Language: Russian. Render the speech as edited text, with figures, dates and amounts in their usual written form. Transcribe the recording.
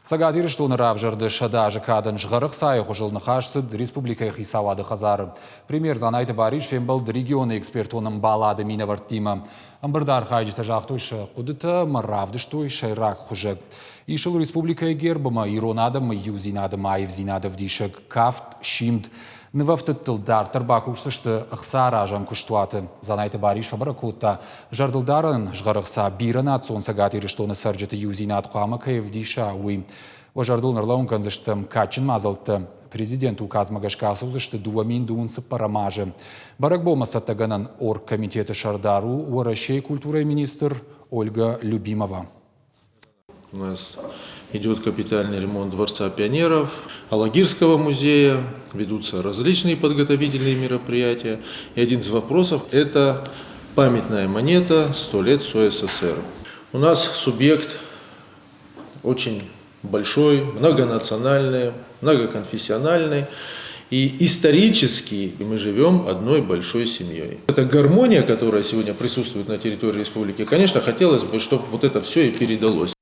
Сагатир что нрав жарды шадажы кадан жғырық сайы құжылны қашсыд республика хисавады қазары. Премьер занайты бариш фембал регионы экспертоным балады мина варттима. Амбардар хайджита жақтойшы құдыты маравдыштой шайрақ құжық. Ишыл республика гербыма иронады мы юзинады майв зинады вдишек кафт шимд. Нывафтыттылдар тарбак ұқсышты ұқсара жан күштуаты. Занайты бариш фабара кутта жардылдарын жғырықса бирын атсон сагатир что насарджыты юзинат қамы каевдиша уи. Важардул нарлаун канзыштым качын мазалты. Президент указмагаш касузышты дуамин дуынсы парамажы. Барак болмаса таганан оргкомитеті Шардару уарашей культурой министр Ольга Любимова. У нас идет капитальный ремонт Дворца пионеров, Алагирского музея, ведутся различные подготовительные мероприятия. И один из вопросов – это памятная монета «100 лет СССР». У нас субъект очень большой, многонациональный, многоконфессиональный. И исторически мы живем одной большой семьей. Эта гармония, которая сегодня присутствует на территории республики, конечно, хотелось бы, чтобы вот это все и передалось.